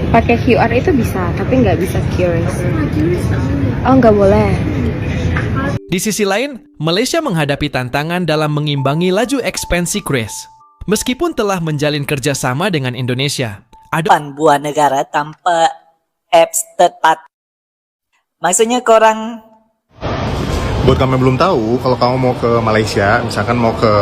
Pakai QR itu bisa, tapi nggak bisa QRIS. Oh, nggak boleh. Di sisi lain, Malaysia menghadapi tantangan dalam mengimbangi laju ekspansi QRIS. Meskipun telah menjalin kerjasama dengan Indonesia, ada buah negara tanpa apps third party. Maksudnya korang Buat kamu yang belum tahu, kalau kamu mau ke Malaysia, misalkan mau ke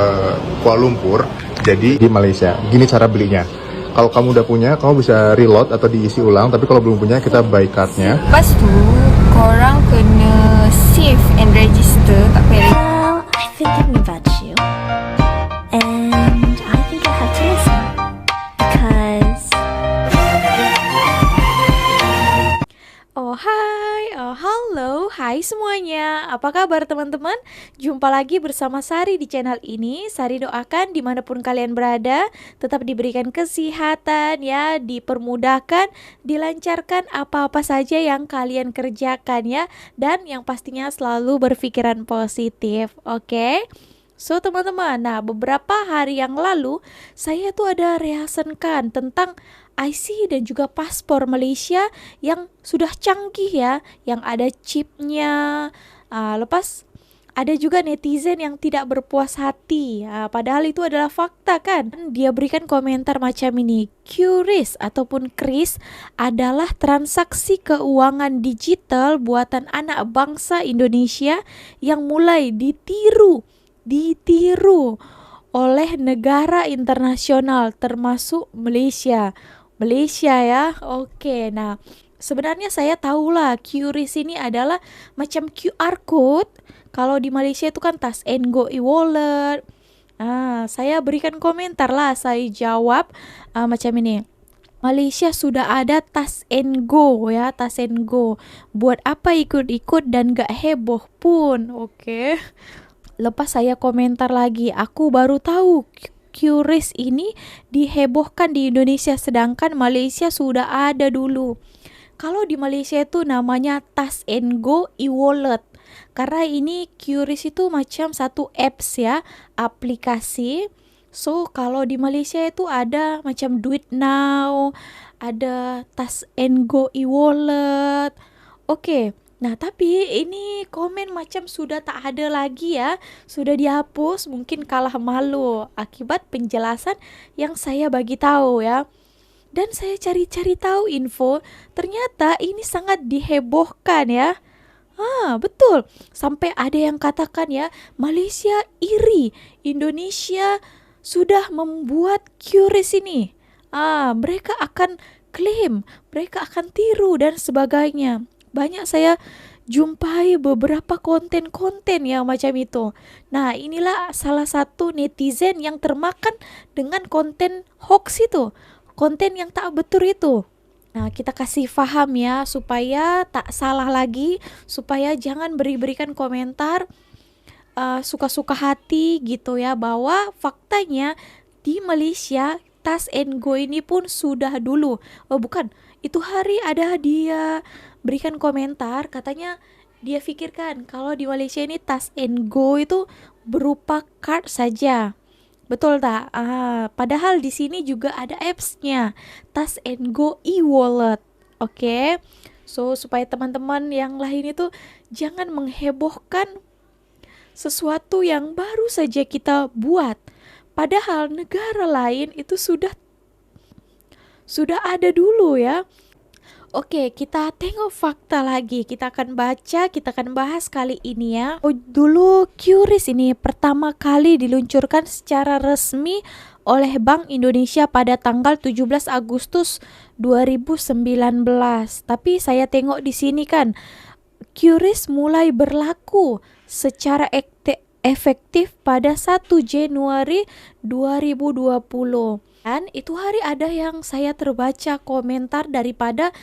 Kuala Lumpur, jadi di Malaysia, gini cara belinya. Kalau kamu udah punya, kamu bisa reload atau diisi ulang, tapi kalau belum punya, kita buy card-nya. Lepas tu, korang kena save and register, tak payah. Well, I've been thinking about you, and I think I have to listen because. Oh hai, oh halo, hai semuanya. Apa kabar teman-teman? Jumpa lagi bersama Sari di channel ini. Sari doakan dimanapun kalian berada, tetap diberikan kesehatan ya, dipermudahkan, dilancarkan apa-apa saja yang kalian kerjakan ya. Dan yang pastinya selalu berpikiran positif, oke? So teman-teman, nah beberapa hari yang lalu saya tuh ada reasenkan tentang IC dan juga paspor Malaysia yang sudah canggih ya, yang ada chipnya. Lepas ada juga netizen yang tidak berpuas hati, padahal itu adalah fakta kan. Dia berikan komentar macam ini, QRIS ataupun KRIS adalah transaksi keuangan digital buatan anak bangsa Indonesia yang mulai ditiru oleh negara internasional termasuk Malaysia ya. Oke, nah sebenarnya saya tahulah QRIS ini adalah macam QR code. Kalau di Malaysia itu kan Touch and Go e-wallet. Saya berikan komentar lah, saya jawab macam ini. Malaysia sudah ada Touch and Go ya, Touch and Go. Buat apa ikut-ikut dan gak heboh pun, oke. Lepas saya komentar lagi, aku baru tahu QRIS ini dihebohkan di Indonesia sedangkan Malaysia sudah ada dulu. Kalau di Malaysia itu namanya Touch and Go e-wallet. Karena ini QRIS itu macam satu apps ya, aplikasi. So kalau di Malaysia itu ada macam Duit Now, ada Touch and Go e-wallet. Oke. Nah tapi ini komen macam sudah tak ada lagi ya, sudah dihapus, mungkin kalah malu akibat penjelasan yang saya bagi tahu ya. Dan saya cari-cari tahu info, ternyata ini sangat dihebohkan ya. Betul, sampai ada yang katakan ya, Malaysia iri, Indonesia sudah membuat QRIS ini. Mereka akan klaim, mereka akan tiru dan sebagainya. Banyak saya jumpai beberapa konten-konten yang macam itu. Nah inilah salah satu netizen yang termakan dengan konten hoax itu, konten yang tak betul itu. Nah kita kasih faham ya, supaya tak salah lagi, supaya jangan berikan komentar suka-suka hati gitu ya, bahwa faktanya di Malaysia Touch and Go ini pun sudah dulu. Oh bukan, itu hari ada dia berikan komentar, katanya dia pikirkan kalau di Malaysia ini Touch and Go itu berupa card saja. Betul tak? Padahal di sini juga ada apps-nya, Touch and Go e-wallet. Oke. So supaya teman-teman yang lain itu jangan menghebohkan sesuatu yang baru saja kita buat. Padahal negara lain itu sudah ada dulu ya. Oke, kita tengok fakta lagi. Kita akan baca, kita akan bahas kali ini ya. Dulu QRIS ini pertama kali diluncurkan secara resmi oleh Bank Indonesia pada tanggal 17 Agustus 2019. Tapi saya tengok di sini kan, QRIS mulai berlaku secara efektif pada 1 Januari 2020. Dan itu hari ada yang saya terbaca komentar daripada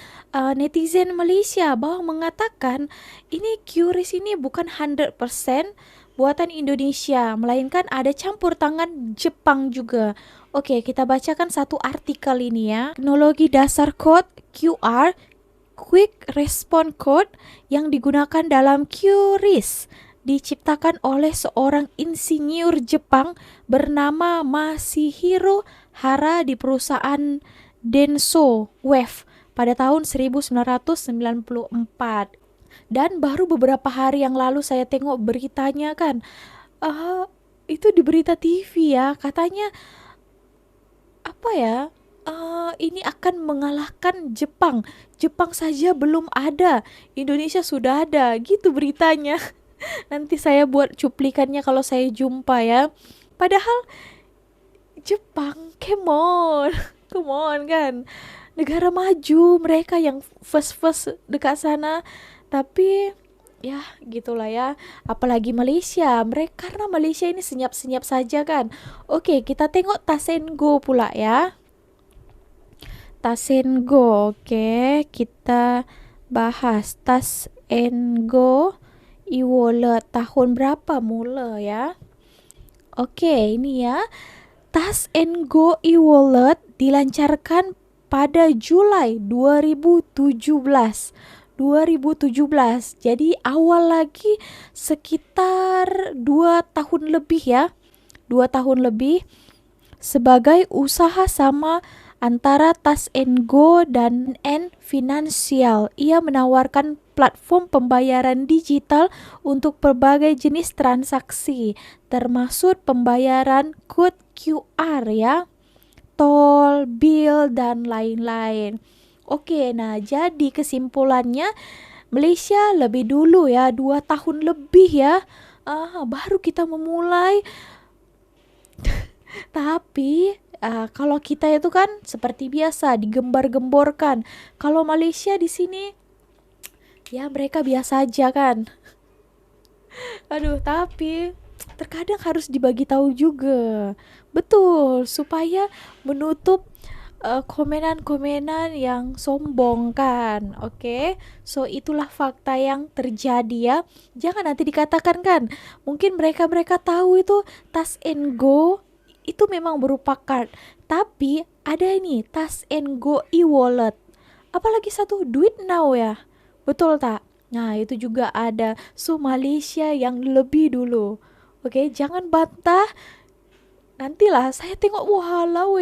netizen Malaysia bahwa mengatakan ini QRIS ini bukan 100% buatan Indonesia, melainkan ada campur tangan Jepang juga. Oke, kita bacakan satu artikel ini ya. Teknologi dasar kode QR, Quick Response Code yang digunakan dalam QRIS diciptakan oleh seorang insinyur Jepang bernama Masahiro Hara di perusahaan Denso Wave pada tahun 1994. Dan baru beberapa hari yang lalu saya tengok beritanya kan. Itu di berita TV ya, katanya apa ya? Ini akan mengalahkan Jepang. Jepang saja belum ada, Indonesia sudah ada, gitu beritanya. Nanti saya buat cuplikannya kalau saya jumpa ya. Padahal Jepang, come on, come on kan. Negara maju, mereka yang first dekat sana. Tapi ya gitulah ya. Apalagi Malaysia, mereka karena Malaysia ini senyap-senyap saja kan. Oke, kita tengok Touch 'n Go pula ya. Touch 'n Go, oke, kita bahas Touch 'n Go e-wallet tahun berapa mula ya. Oke, ini ya. Touch 'n Go e-wallet dilancarkan pada Julai 2017. Jadi awal lagi sekitar 2 tahun lebih ya. 2 tahun lebih sebagai usaha sama antara Touch 'n Go dan N Financial. Ia menawarkan platform pembayaran digital untuk berbagai jenis transaksi, termasuk pembayaran kode QR ya, tol, bill, dan lain-lain. Oke, nah jadi kesimpulannya Malaysia lebih dulu ya, 2 tahun lebih ya, baru kita memulai. Tapi kalau kita itu kan seperti biasa digembar-gemborkan. Kalau Malaysia di sini ya mereka biasa aja kan. Aduh, tapi terkadang harus dibagi tahu juga. Betul, supaya menutup komenan-komenan yang sombong kan. Oke. So itulah fakta yang terjadi ya. Jangan nanti dikatakan kan, mungkin mereka tahu itu Touch 'n Go itu memang berupa card, tapi ada ini Touch 'n Go e-wallet. Apalagi satu Duit Now ya. Betul tak? Nah, itu juga ada. So Malaysia yang lebih dulu. Oke, jangan bantah. Nantilah saya tengok walau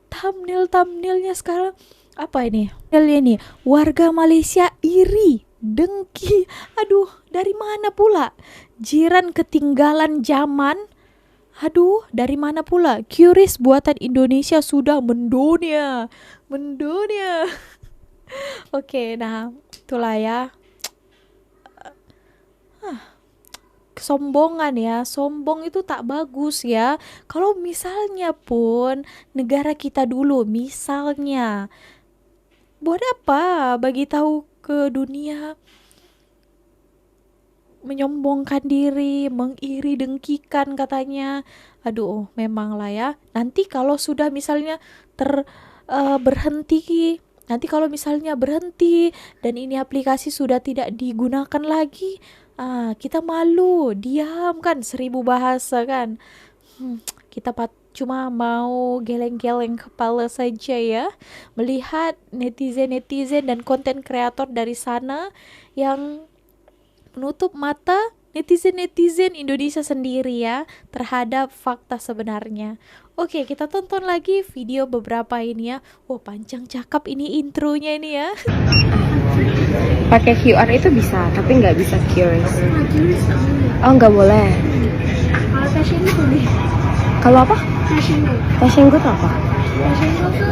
thumbnailnya sekarang apa ini? Ini warga Malaysia iri, dengki. Aduh, dari mana pula? Jiran ketinggalan zaman. Aduh, dari mana pula? QRIS buatan Indonesia sudah mendunia. Oke, nah itulah ya. Kesombongan ya, sombong itu tak bagus ya. Kalau misalnya pun negara kita dulu, misalnya, buat apa bagi tahu ke dunia, menyombongkan diri, mengiri dengkikan katanya. Aduh, memanglah ya. Nanti kalau sudah misalnya berhenti, nanti kalau misalnya berhenti dan ini aplikasi sudah tidak digunakan lagi, kita malu, diam kan, 1000 bahasa kan. Kita cuma mau geleng-geleng kepala saja ya, melihat netizen dan konten kreator dari sana yang menutup mata netizen Indonesia sendiri ya terhadap fakta sebenarnya. Oke, kita tonton lagi video beberapa ini ya. Oh, panjang cakap ini intronya ini ya. Pakai QR itu bisa, tapi nggak bisa QRIS. Oh, nggak boleh. Kalau Touch 'n Go boleh. Kalau apa? Touch 'n Go. Touch 'n Go itu apa? Touch 'n Go tuh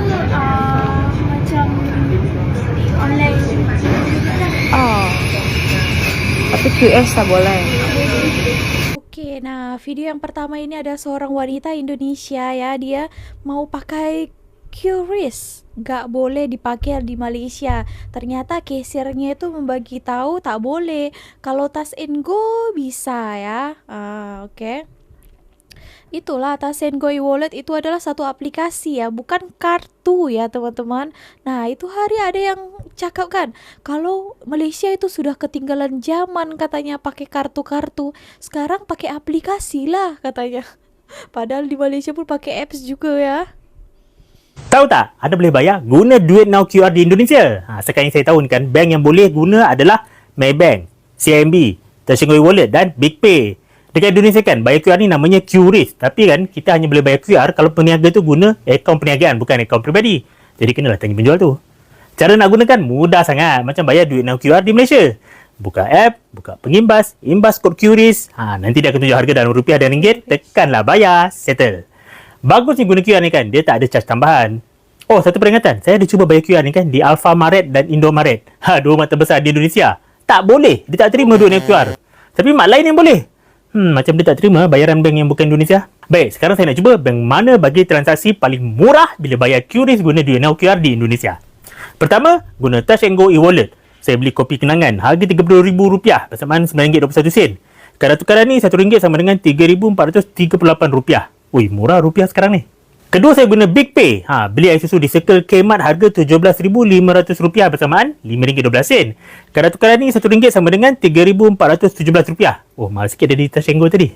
macam online. Oh, tapi QRIS tak boleh. Oke, nah video yang pertama ini ada seorang wanita Indonesia ya, dia mau pakai QRIS, gak boleh dipakai di Malaysia. Ternyata kasirnya itu membagi tahu tak boleh. Kalau Touch 'n Go bisa ya. Oke. Itulah Touch 'n Go e-wallet itu adalah satu aplikasi ya, bukan kartu ya teman-teman. Nah, itu hari ada yang cakap kan, kalau Malaysia itu sudah ketinggalan zaman katanya pakai kartu-kartu. Sekarang pakai aplikasi lah katanya. Padahal di Malaysia pun pakai apps juga ya. Tahu tak, anda boleh bayar guna Duit Now QR di Indonesia. Sekarang yang saya tahu kan, bank yang boleh guna adalah Maybank, CIMB, Touch 'n Go e-wallet dan BigPay. Dekat Indonesia kan, bayar QR ni namanya QRIS. Tapi kan, kita hanya boleh bayar QR kalau peniaga tu guna akaun perniagaan, bukan akaun peribadi. Jadi, kenalah tanya penjual tu. Cara nak gunakan mudah sangat, macam bayar duit now QR di Malaysia. Buka app, buka pengimbas, imbas kod QRIS. Nanti dia akan tunjuk harga dalam rupiah dan ringgit, tekanlah bayar, settle. Bagusnya guna QR ni kan, dia tak ada charge tambahan. Oh, satu peringatan, saya ada cuba bayar QR ni kan di Alfamaret dan Indomaret. Dua mata besar di Indonesia. Tak boleh, dia tak terima duit now QR. Tapi mak lain yang boleh. Macam dia tak terima bayaran bank yang bukan Indonesia. Baik, sekarang saya nak cuba bank mana bagi transaksi paling murah bila bayar QRIS guna duit now QR di Indonesia. Pertama, guna Touch and Go e-wallet. Saya beli kopi kenangan, harga RM30,000 bersamaan RM9.21. Kadar tukaran ni RM1 sama dengan RM3,438. Ui, murah rupiah sekarang ni. Kedua, saya guna BigPay. Beli air susu di Circle Kmart harga RM17,500 bersamaan RM5.12. Kadar tukaran ni RM1 sama dengan RM3,417. Oh, mahal sikit dari Touch and Go tadi.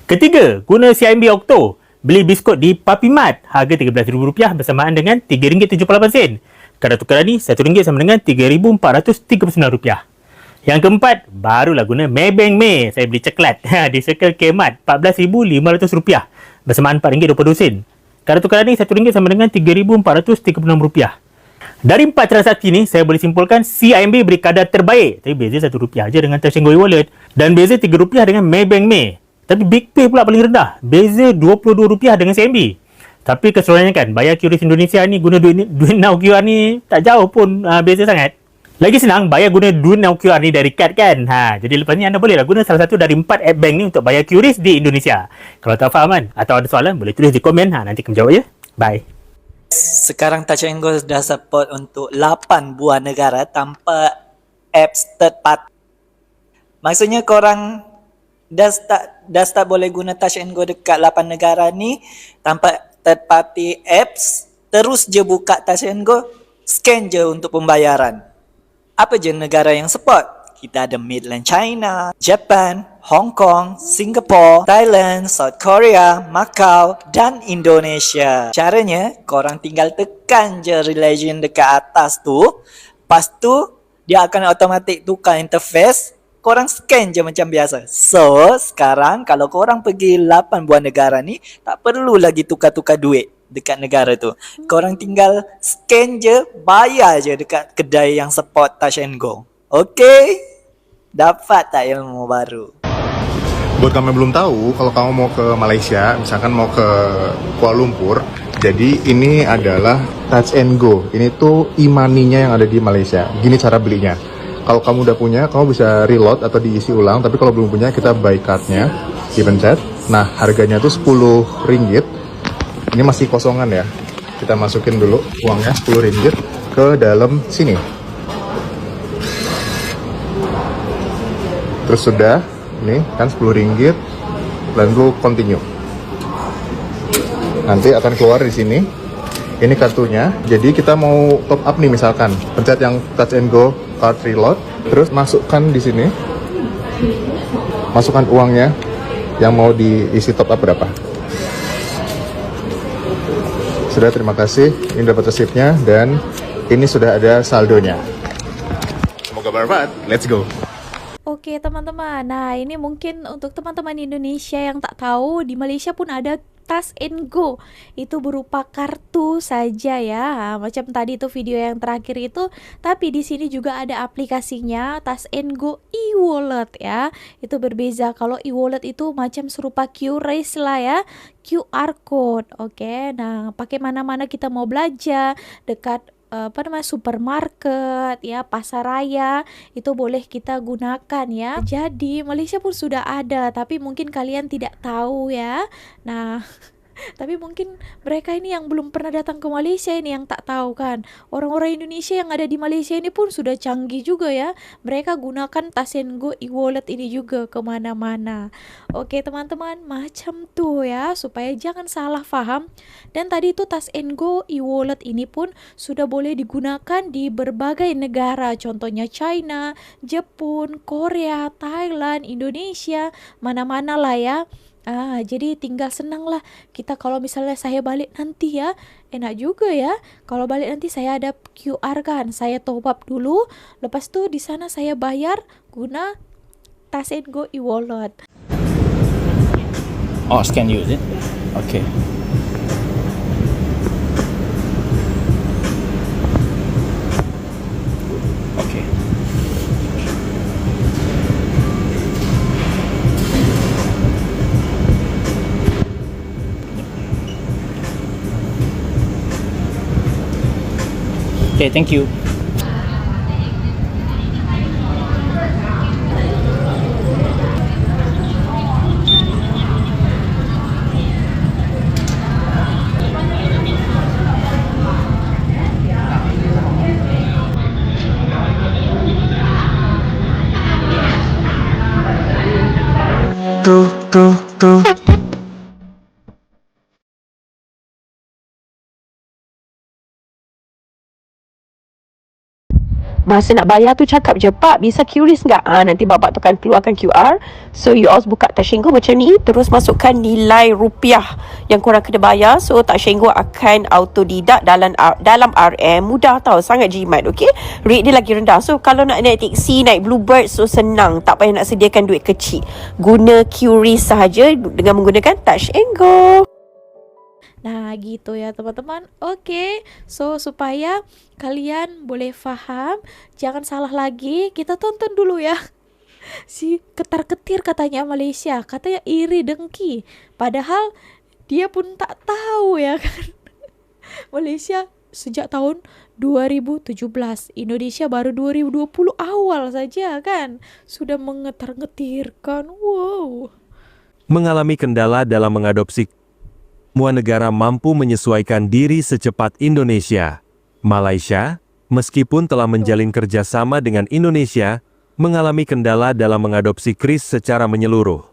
Ketiga, guna CIMB Octo. Beli biskut di Papi Mart harga RM13,000 bersamaan dengan RM3.78. Kadar tukaran ni RM1 sama dengan RM3,439. Yang keempat, barulah guna Maybank May. Saya beli coklat di Circle Kmart RM14,500 bersamaan RM4.20. Kadar tukaran ni RM1 sama dengan RM3,436. Dari 4 transaksi ni, saya boleh simpulkan CIMB beri kadar terbaik. Tapi beza RM1 je dengan Touch and Go e-wallet. Dan beza RM3 dengan Maybank May. Tapi BigPay pula paling rendah. Beza RM22 dengan CIMB. Tapi keseluruhannya kan, bayar QRIS Indonesia ni guna duit now QR ni tak jauh pun beza sangat. Lagi senang, bayar guna duit now QR ni dari kad kan. Jadi lepas ni anda bolehlah guna salah satu dari 4 app bank ni untuk bayar QRIS di Indonesia. Kalau tak faham kan, atau ada soalan, boleh tulis di komen. Nanti kami jawab ya. Bye. Sekarang Touch and Go dah support untuk 8 buah negara tanpa apps third party. Maksudnya korang dah start boleh guna Touch and Go dekat 8 negara ni tanpa third party apps. Terus je buka Touch and Go, scan je untuk pembayaran. Apa je negara yang support? Kita ada Mainland China, Japan, Hong Kong, Singapore, Thailand, South Korea, Macau dan Indonesia. Caranya, korang tinggal tekan je relation dekat atas tu. Lepas tu, dia akan automatik tukar interface. Korang scan je macam biasa. So, sekarang kalau korang pergi 8 buah negara ni, tak perlu lagi tukar-tukar duit dekat negara tu. Korang tinggal scan je, bayar je dekat kedai yang support Touch and Go. Okay? Dapat tak ilmu baru? Buat kamu yang belum tahu, kalau kamu mau ke Malaysia, misalkan mau ke Kuala Lumpur, jadi ini adalah Touch and Go. Ini tuh e-money-nya yang ada di Malaysia. Gini cara belinya. Kalau kamu udah punya, kamu bisa reload atau diisi ulang. Tapi kalau belum punya, kita buy card-nya, dipencet. Nah, harganya tuh RM10. Ini masih kosongan ya. Kita masukin dulu uangnya RM10 ke dalam sini. Terus sudah, ini kan RM10. Lalu continue. Nanti akan keluar di sini. Ini kartunya. Jadi kita mau top up nih misalkan. Pencet yang Touch and Go card reload. Terus masukkan di sini. Masukkan uangnya yang mau diisi top up berapa. Sudah, terima kasih. Ini dapat resipnya dan ini sudah ada saldonya. Semoga bermanfaat. Let's go. Oke teman-teman, nah ini mungkin untuk teman-teman Indonesia yang tak tahu, di Malaysia pun ada Touch and Go. Itu berupa kartu saja ya. Macam tadi itu video yang terakhir itu, tapi di sini juga ada aplikasinya Touch and Go e-wallet ya. Itu berbeza. Kalau e-wallet itu macam serupa QRIS lah ya, QR code. Oke, nah pakai mana-mana kita mau belanja dekat supermarket ya, pasar raya, itu boleh kita gunakan ya. Jadi Malaysia pun sudah ada, tapi mungkin kalian tidak tahu ya. Nah tapi mungkin mereka ini yang belum pernah datang ke Malaysia ini yang tak tahu kan. Orang-orang Indonesia yang ada di Malaysia ini pun sudah canggih juga ya. Mereka gunakan Touch and Go e-wallet ini juga kemana-mana. Oke teman-teman, macam tuh ya, supaya jangan salah paham. Dan tadi itu Touch and Go e-wallet ini pun sudah boleh digunakan di berbagai negara. Contohnya China, Jepun, Korea, Thailand, Indonesia, mana-mana lah ya. Jadi tinggal senang lah kita. Kalau misalnya saya balik nanti ya, enak juga ya. Kalau balik nanti saya ada QR kan, saya top up dulu, lepas tu di sana saya bayar guna Touch and Go e-wallet. Oh, scan you, is it? Okay. Okay, thank you. Masa nak bayar tu cakap je, Pak bisa QRIS nggak? Nanti bapak tu akan keluarkan QR. So you all buka Touch 'n Go macam ni, terus masukkan nilai rupiah yang korang kena bayar. So Touch 'n Go akan autodidak dalam RM. Mudah tau, sangat jimat. Okay, rate dia lagi rendah. So kalau nak naik taxi, naik Bluebird, so senang, tak payah nak sediakan duit kecil. Guna QRIS sahaja dengan menggunakan Touch 'n Go. Nah gitu ya teman-teman. Oke, so supaya kalian boleh faham, jangan salah lagi, kita tonton dulu ya. Si ketar-ketir katanya Malaysia, katanya iri dengki. Padahal dia pun tak tahu ya kan. Malaysia sejak tahun 2017, Indonesia baru 2020 awal saja kan. Sudah mengetar-ngetirkan, wow. Mengalami kendala dalam mengadopsi. Semua negara mampu menyesuaikan diri secepat Indonesia. Malaysia, meskipun telah menjalin kerjasama dengan Indonesia, mengalami kendala dalam mengadopsi KRIS secara menyeluruh.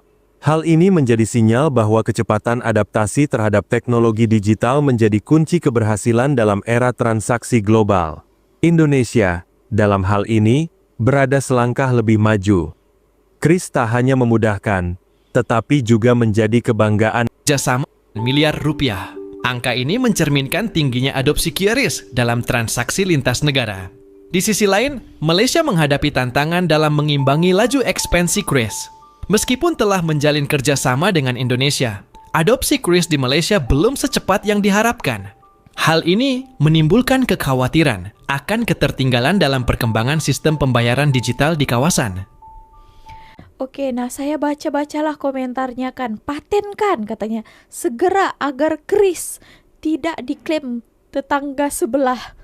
Hal ini menjadi sinyal bahwa kecepatan adaptasi terhadap teknologi digital menjadi kunci keberhasilan dalam era transaksi global. Indonesia, dalam hal ini, berada selangkah lebih maju. KRIS tak hanya memudahkan, tetapi juga menjadi kebanggaan. Kerjasama miliar rupiah. Angka ini mencerminkan tingginya adopsi QRIS dalam transaksi lintas negara. Di sisi lain, Malaysia menghadapi tantangan dalam mengimbangi laju ekspansi QRIS. Meskipun telah menjalin kerjasama dengan Indonesia, adopsi QRIS di Malaysia belum secepat yang diharapkan. Hal ini menimbulkan kekhawatiran akan ketertinggalan dalam perkembangan sistem pembayaran digital di kawasan. Oke, nah saya baca-bacalah komentarnya kan. Patenkan katanya, segera agar KRIS tidak diklaim tetangga sebelah.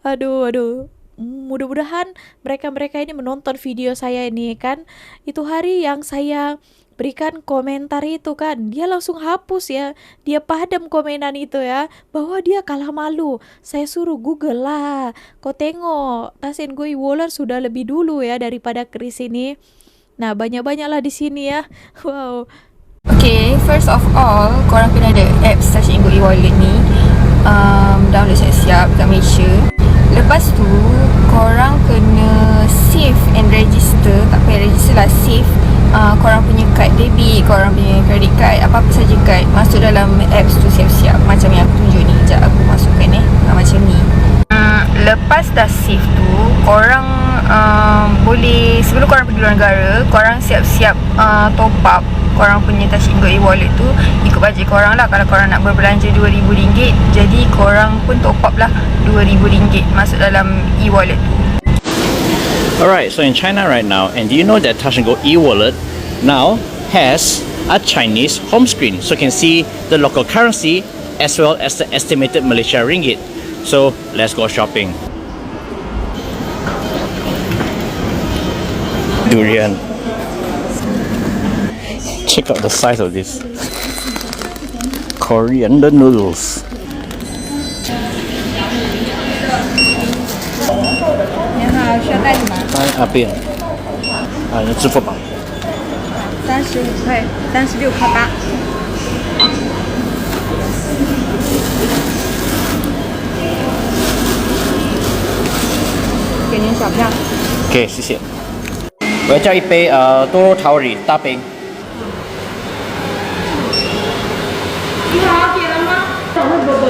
Aduh. Mudah-mudahan mereka-mereka ini menonton video saya ini kan. Itu hari yang saya berikan komentar itu kan, dia langsung hapus ya. Dia padam komenan itu ya, bahwa dia kalah malu. Saya suruh Google lah. Kau tengok, Touch 'n Go e-wallet sudah lebih dulu ya daripada KRIS ini. Nah, banyak-banyaklah di sini ya. Wow. Okay, first of all, korang kena ada apps Touch 'n Go e-wallet ni. Download siap-siap kat Malaysia. Lepas tu, korang kena save and register. Tak payah register lah, save korang punya kad debit, korang punya credit card, apa-apa saja kad, masuk dalam apps tu siap-siap. Macam yang aku tunjuk ni. Sekejap aku masukkan macam ni. Lepas dah save tu, korang boleh, sebelum korang pergi luar negara, korang siap-siap top up korang punya Touch 'n Go e-wallet tu ikut bajet korang lah. Kalau korang nak berbelanja RM2,000, jadi korang pun top up lah RM2,000 masuk dalam e-wallet tu. Alright, so in China right now, and do you know that Touch 'n Go e-wallet now has a Chinese home screen, so you can see the local currency as well as the estimated Malaysia ringgit. So let's go shopping. Durian. Check out the size of this. Coriander noodles. 你好，需要带什么不用。那支付宝。？35块，36.8。给您小票。OK，谢谢。我要叫一杯多肉桃李大杯。你好，点了吗？小慧伯伯。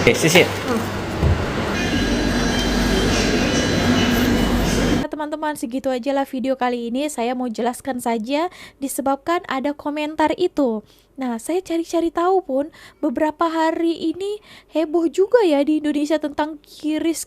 OK，谢谢。Teman-teman, segitu aja lah video kali ini. Saya mau jelaskan saja disebabkan ada komentar itu. Nah, saya cari-cari tahu pun beberapa hari ini heboh juga ya di Indonesia tentang KRIS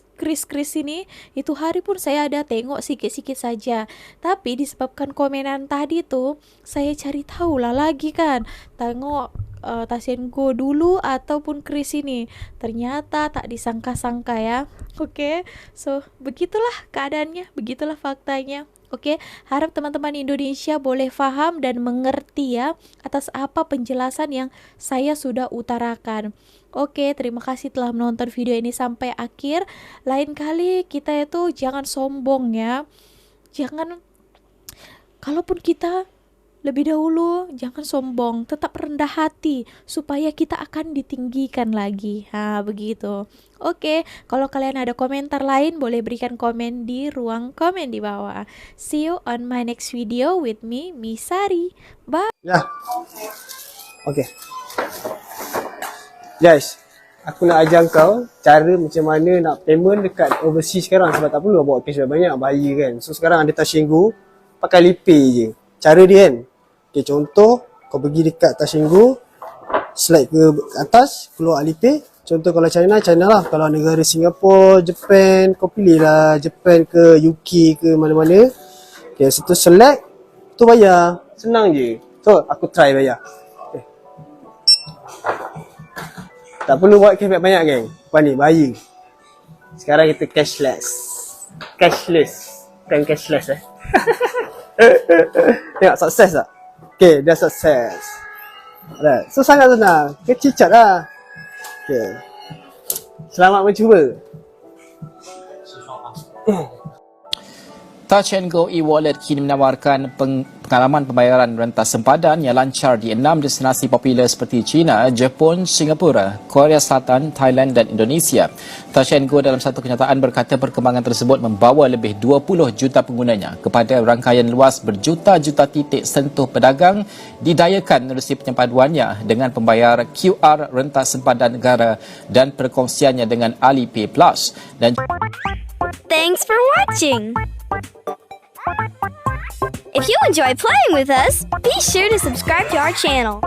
ini. Itu hari pun saya ada tengok sikit-sikit saja. Tapi disebabkan komenan tadi tuh, saya cari tahu lah lagi kan. Tengok Touch 'n Go dulu ataupun kris ini. Ternyata tak disangka-sangka ya. Oke, so begitulah keadaannya, begitulah faktanya. Oke, harap teman-teman Indonesia boleh faham dan mengerti ya atas apa penjelasan yang saya sudah utarakan. Oke, terima kasih telah menonton video ini sampai akhir. Lain kali kita itu jangan sombong ya. Jangan, kalaupun kita lebih dahulu, jangan sombong, tetap rendah hati supaya kita akan ditinggikan lagi. Begitu. Oke, kalau kalian ada komentar lain boleh berikan komen di ruang komen di bawah. See you on my next video with me, Misari. Bye. Ya. Okey. Guys, aku nak ajar kau cara macam mana nak payment dekat overseas sekarang, sebab tak perlu bawa cash banyak, bahaya kan. So sekarang ada Touch 'n Go, pakai Alipay je. Cara dia kan. Okay, contoh kau pergi dekat Touch 'n Go, slide ke atas, keluar Alipay. Contoh kalau China lah. Kalau negara Singapura, Japan, kau pilih lah Japan ke UK ke mana-mana. Okay, situ select, tu bayar. Senang je. So, aku try bayar. Okay. Tak perlu buat cash banyak geng. Apa ni, bahaya. Sekarang kita cashless. Cashless. Bukan cashless Tengok, sukses tak? Okay, dah sukses. Alright, so sangat senang. Kecicat lah. Okay. Selamat mencuba. Touch 'n Go e-wallet kini menawarkan pengalaman pembayaran rentas sempadan yang lancar di 6 destinasi popular seperti China, Jepun, Singapura, Korea Selatan, Thailand dan Indonesia. Touch 'n Go dalam satu kenyataan berkata perkembangan tersebut membawa lebih 20 juta penggunanya kepada rangkaian luas berjuta-juta titik sentuh pedagang didayakan menerusi penyepaduannya dengan pembayar QR rentas sempadan negara dan perkongsiannya dengan Alipay Plus. Dan Thanks for watching! If you enjoy playing with us, be sure to subscribe to our channel.